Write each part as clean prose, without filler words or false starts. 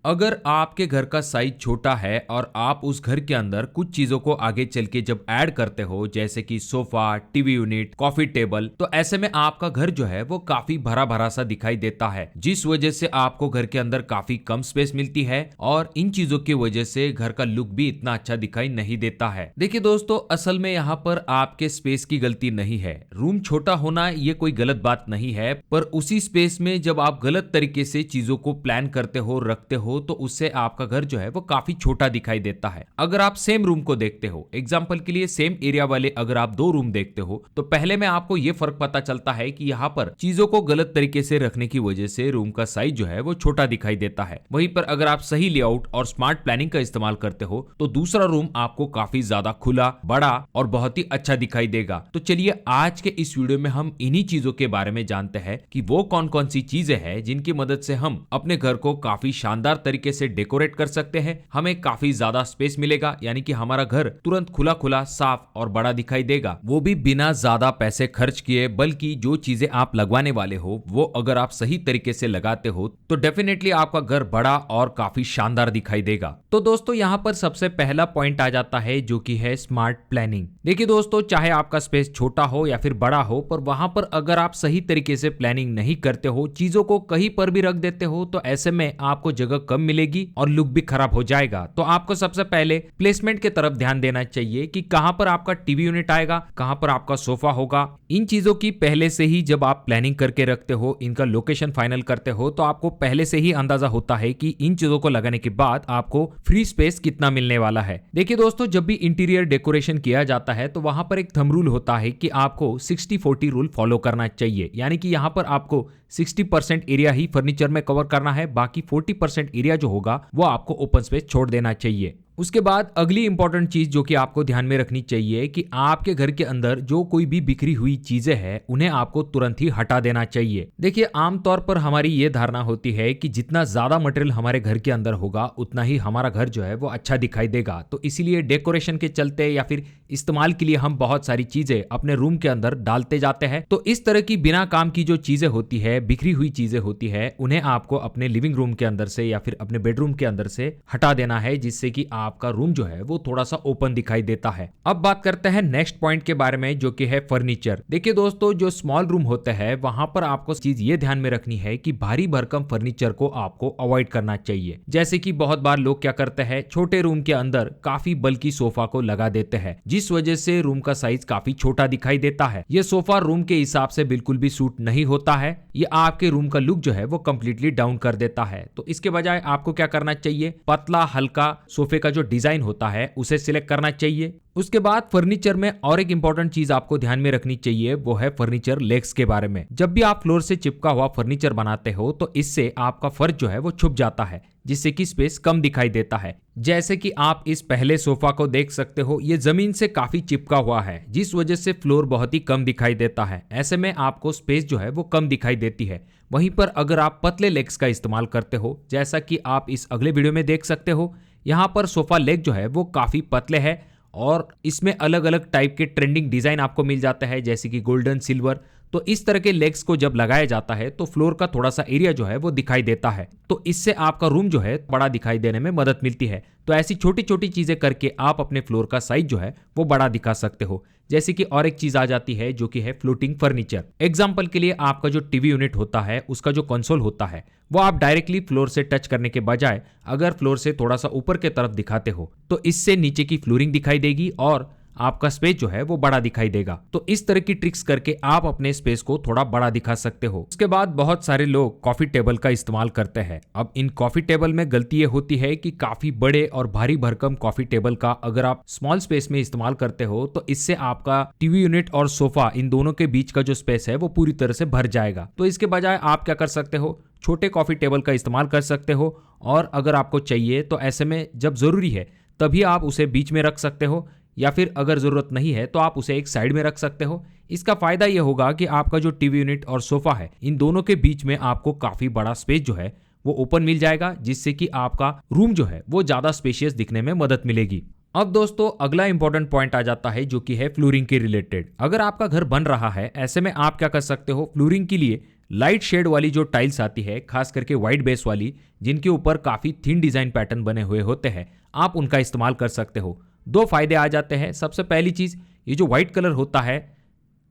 अगर आपके घर का साइज छोटा है और आप उस घर के अंदर कुछ चीजों को आगे चल के जब ऐड करते हो जैसे कि sofa, TV unit, coffee table, तो ऐसे में आपका घर जो है वो काफी भरा भरा सा दिखाई देता है, जिस वजह से आपको घर के अंदर काफी कम स्पेस मिलती है और इन चीजों की वजह से घर का लुक भी इतना अच्छा दिखाई नहीं देता है। देखिए दोस्तों, असल में यहाँ पर आपके स्पेस की गलती नहीं है। रूम छोटा होना ये कोई गलत बात नहीं है, पर उसी स्पेस में जब आप गलत तरीके से चीजों को प्लान करते हो, रखते हो, तो उससे आपका घर जो है वो काफी छोटा दिखाई देता है। अगर आप सेम रूम को देखते हो, एग्जांपल के लिए सेम एरिया वाले अगर आप दो रूम देखते हो, तो पहले में आपको ये फर्क पता चलता है कि यहाँ पर चीजों को गलत तरीके से रखने की वजह से रूम का साइज जो है वो छोटा दिखाई देता है। वहीं पर अगर आप सही लेआउट और स्मार्ट प्लानिंग का इस्तेमाल करते हो तो दूसरा रूम आपको काफी ज्यादा खुला, बड़ा और बहुत ही अच्छा दिखाई देगा। तो चलिए आज के इस वीडियो में हम इन्हीं चीजों के बारे में जानते हैं कि वो कौन कौन सी चीजें हैं जिनकी मदद से हम अपने घर को काफी शानदार तरीके से डेकोरेट कर सकते हैं, हमें काफी ज्यादा स्पेस मिलेगा, यानी कि हमारा घर तुरंत खुला खुला, साफ और बड़ा दिखाई देगा, वो भी बिना ज्यादा पैसे खर्च किए। बल्कि जो चीजें आप लगवाने वाले हो वो अगर आप सही तरीके से लगाते हो तो डेफिनेटली आपका घर बड़ा और काफी शानदार दिखाई देगा। तो दोस्तों यहाँ पर सबसे पहला पॉइंट आ जाता है जो कि है स्मार्ट प्लानिंग। देखिए दोस्तों, चाहे आपका स्पेस छोटा हो या फिर बड़ा हो, पर वहां पर अगर आप सही तरीके से प्लानिंग नहीं करते हो, चीजों को कहीं पर भी रख देते हो, तो ऐसे में आपको जगह कम मिलेगी और लुक भी खराब हो जाएगा। तो आपको सबसे पहले प्लेसमेंट की तरफ ध्यान देना चाहिए कि कहां पर आपका टीवी यूनिट आएगा, कहां पर आपका सोफा होगा। इन चीजों की पहले से ही जब आप प्लानिंग करके रखते हो, इनका लोकेशन फाइनल करते हो, तो आपको पहले से ही अंदाजा होता है कि इन चीजों को लगाने के बाद आपको फ्री स्पेस कितना मिलने वाला है। देखिए दोस्तों, जब भी इंटीरियर डेकोरेशन किया जाता है तो वहां पर एक थंब रूल होता है कि आपको 60-40 रूल फॉलो करना चाहिए, यानी कि यहां पर आपको 60% एरिया ही फर्नीचर में कवर करना है, बाकी 40% एरिया जो होगा वो आपको ओपन स्पेस छोड़ देना चाहिए। उसके बाद अगली इंपॉर्टेंट चीज जो कि आपको ध्यान में रखनी चाहिए कि आपके घर के अंदर जो कोई भी बिखरी हुई चीजें हैं उन्हें आपको तुरंत ही हटा देना चाहिए। देखिए, आमतौर पर हमारी ये धारणा होती है कि जितना ज्यादा मटेरियल हमारे घर के अंदर होगा उतना ही हमारा घर जो है वो अच्छा दिखाई देगा। तो इसीलिए डेकोरेशन के चलते या फिर इस्तेमाल के लिए हम बहुत सारी चीजें अपने रूम के अंदर डालते जाते हैं। तो इस तरह की बिना काम की जो चीजें होती है, बिखरी हुई चीजें होती है, उन्हें आपको अपने लिविंग रूम के अंदर से या फिर अपने बेडरूम के अंदर से हटा देना है, जिससे कि आपका रूम जो है वो थोड़ा सा ओपन दिखाई देता है। अब बात करते हैं नेक्स्ट पॉइंट के बारे में जो कि है फर्नीचर। देखिए दोस्तों, जो स्मॉल रूम होते हैं वहां पर आपको चीज ये ध्यान में रखनी है कि भारी भरकम फर्नीचर को आपको अवॉइड करना चाहिए। जैसे कि बहुत बार लोग क्या करते हैं, छोटे रूम के अंदर काफी बल्कि सोफा को लगा देते हैं, जिस वजह से रूम का साइज काफी छोटा दिखाई देता है। ये सोफा रूम के हिसाब से बिल्कुल भी सूट नहीं होता है, ये आपके रूम का लुक जो है वो कंप्लीटली डाउन कर देता है। तो इसके बजाय आपको क्या करना चाहिए, पतला हल्का सोफे का जो डिजाइन होता है उसे सिलेक्ट करना चाहिए। उसके बाद फर्नीचर में और एक इंपॉर्टेंट चीज आपको ध्यान में रखनी चाहिए, वो है फर्नीचर लेग्स के बारे में। जब भी आप फ्लोर से चिपका हुआ फर्नीचर बनाते हो तो इससे आपका फर्श जो है वो छुप जाता है, जिससे कि स्पेस कम दिखाई देता है। जैसे कि आप इस पहले सोफा को देख सकते हो, ये जमीन से काफी चिपका हुआ है, जिस वजह से फ्लोर बहुत ही कम दिखाई देता है। ऐसे में आपको स्पेस जो है वो कम दिखाई देती है। वहीं पर अगर आप पतले लेग्स का इस्तेमाल करते हो, जैसा कि आप इस अगले वीडियो में देख सकते हो, यहाँ पर सोफा लेग जो है वो काफी पतले है और इसमें अलग अलग टाइप के ट्रेंडिंग डिजाइन आपको मिल जाता है, जैसे कि गोल्डन, सिल्वर। तो इस तरह के लेग्स को जब लगाया जाता है तो फ्लोर का थोड़ा सा एरिया जो है वो दिखाई देता है, तो इससे आपका रूम जो है बड़ा दिखाई देने में मदद मिलती है। तो ऐसी छोटी छोटी चीजें करके आप अपने फ्लोर का साइज जो है वो बड़ा दिखा सकते हो। जैसे कि और एक चीज आ जाती है जो कि है फ्लोटिंग फर्नीचर। एग्जाम्पल के लिए आपका जो टीवी यूनिट होता है उसका जो कंसोल होता है वो आप डायरेक्टली फ्लोर से टच करने के बजाय अगर फ्लोर से थोड़ा सा ऊपर के तरफ दिखाते हो तो इससे नीचे की फ्लोरिंग दिखाई देगी और आपका स्पेस जो है वो बड़ा दिखाई देगा। तो इस तरह की ट्रिक्स करके आप अपने स्पेस को थोड़ा बड़ा दिखा सकते हो। उसके बाद बहुत सारे लोग कॉफी टेबल का इस्तेमाल करते हैं। अब इन कॉफी टेबल में गलती ये होती है कि काफी बड़े और भारी भरकम कॉफी टेबल का अगर आप स्मॉल स्पेस में इस्तेमाल करते हो तो इससे आपका टीवी यूनिट और सोफा, इन दोनों के बीच का जो स्पेस है वो पूरी तरह से भर जाएगा। तो इसके बजाय आप क्या कर सकते हो, छोटे कॉफी टेबल का इस्तेमाल कर सकते हो, और अगर आपको चाहिए तो ऐसे में जब जरूरी है तभी आप उसे बीच में रख सकते हो, या फिर अगर जरूरत नहीं है तो आप उसे एक साइड में रख सकते हो। इसका फायदा यह होगा कि आपका जो टीवी यूनिट और सोफा है, इन दोनों के बीच में आपको काफी बड़ा स्पेस जो है वो ओपन मिल जाएगा, जिससे कि आपका रूम जो है वो ज्यादा स्पेशियस दिखने में मदद मिलेगी। अब दोस्तों अगला इंपॉर्टेंट पॉइंट आ जाता है जो कि है फ्लोरिंग के रिलेटेड। अगर आपका घर बन रहा है, ऐसे में आप क्या कर सकते हो, फ्लोरिंग के लिए लाइट शेड वाली जो टाइल्स आती है, खास करके व्हाइट बेस वाली, जिनके ऊपर काफी थिन डिजाइन पैटर्न बने हुए होते हैं, आप उनका इस्तेमाल कर सकते हो। दो फायदे आ जाते हैं। सबसे पहली चीज, ये जो व्हाइट कलर होता है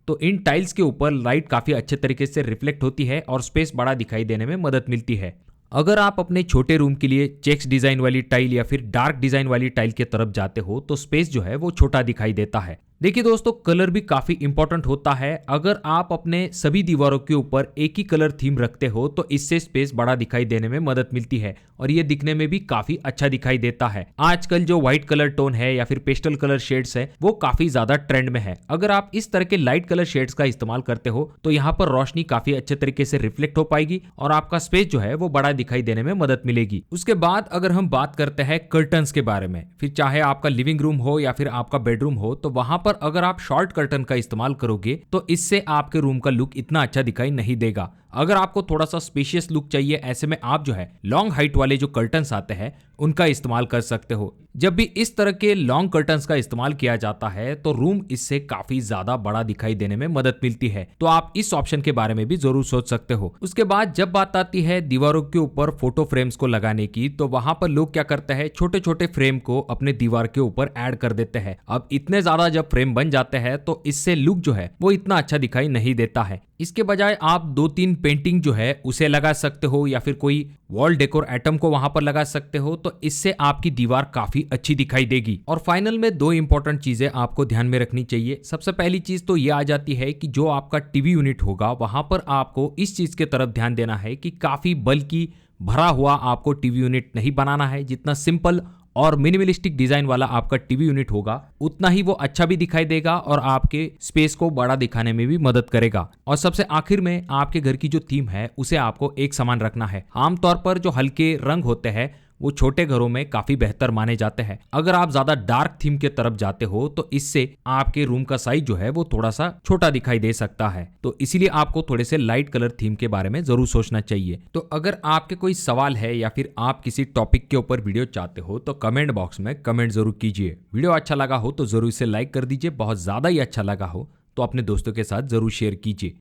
तो इन टाइल्स के ऊपर लाइट काफी अच्छे तरीके से रिफ्लेक्ट होती है और स्पेस बड़ा दिखाई देने में मदद मिलती है। अगर आप अपने छोटे रूम के लिए चेक्स डिजाइन वाली टाइल या फिर डार्क डिजाइन वाली टाइल की तरफ जाते हो तो स्पेस जो है वो छोटा दिखाई देता है। देखिए दोस्तों, कलर भी काफी इंपॉर्टेंट होता है। अगर आप अपने सभी दीवारों के ऊपर एक ही कलर थीम रखते हो तो इससे स्पेस बड़ा दिखाई देने में मदद मिलती है और ये दिखने में भी काफी अच्छा दिखाई देता है। आजकल जो व्हाइट कलर टोन है या फिर पेस्टल कलर शेड्स है वो काफी ज्यादा ट्रेंड में है। अगर आप इस तरह के लाइट कलर शेड्स का इस्तेमाल करते हो तो यहाँ पर रोशनी काफी अच्छे तरीके से रिफ्लेक्ट हो पाएगी और आपका स्पेस जो है वो बड़ा दिखाई देने में मदद मिलेगी। उसके बाद अगर हम बात करते हैं कर्टन्स के बारे में, फिर चाहे आपका लिविंग रूम हो या फिर आपका बेडरूम हो, तो वहां पर अगर आप शॉर्ट कर्टन का इस्तेमाल करोगे तो इससे आपके रूम का लुक इतना अच्छा दिखाई नहीं देगा। अगर आपको थोड़ा सा स्पेशियस लुक चाहिए, ऐसे में आप जो है लॉन्ग हाइट वाले जो कर्टन्स आते हैं उनका इस्तेमाल कर सकते हो। जब भी इस तरह के लॉन्ग कर्टन्स का इस्तेमाल किया जाता है तो रूम इससे काफी ज्यादा बड़ा दिखाई देने में मदद मिलती है, तो आप इस ऑप्शन के बारे में भी जरूर सोच सकते हो। उसके बाद जब बात आती है दीवारों के ऊपर फोटो फ्रेम्स को लगाने की, तो वहां पर लोग क्या करते हैं, छोटे छोटे फ्रेम को अपने दीवार के ऊपर ऐड कर देते हैं। अब इतने ज्यादा जब फ्रेम बन जाते हैं तो इससे लुक जो है वो इतना अच्छा दिखाई नहीं देता है। इसके बजाय आप 2-3 पेंटिंग जो है उसे लगा सकते हो या फिर कोई वॉल डेकोर आइटम को वहां पर लगा सकते हो, तो इससे आपकी दीवार काफी अच्छी दिखाई देगी। और फाइनल में दो इंपॉर्टेंट चीजें आपको ध्यान में रखनी चाहिए। सबसे पहली चीज तो ये आ जाती है कि जो आपका टीवी यूनिट होगा वहां पर आपको इस चीज के तरफ ध्यान देना है कि काफी बल्कि भरा हुआ आपको टीवी यूनिट नहीं बनाना है। जितना सिंपल और मिनिमलिस्टिक डिजाइन वाला आपका टीवी यूनिट होगा उतना ही वो अच्छा भी दिखाई देगा और आपके स्पेस को बड़ा दिखाने में भी मदद करेगा। और सबसे आखिर में आपके घर की जो थीम है उसे आपको एक समान रखना है। आमतौर पर जो हल्के रंग होते हैं वो छोटे घरों में काफी बेहतर माने जाते हैं। अगर आप ज्यादा डार्क थीम के तरफ जाते हो तो इससे आपके रूम का साइज जो है वो थोड़ा सा छोटा दिखाई दे सकता है, तो इसीलिए आपको थोड़े से लाइट कलर थीम के बारे में जरूर सोचना चाहिए। तो अगर आपके कोई सवाल है या फिर आप किसी टॉपिक के ऊपर वीडियो चाहते हो तो कमेंट बॉक्स में कमेंट जरूर कीजिए। वीडियो अच्छा लगा हो तो जरूर इसे लाइक कर दीजिए, बहुत ज्यादा ही अच्छा लगा हो तो अपने दोस्तों के साथ जरूर शेयर कीजिए।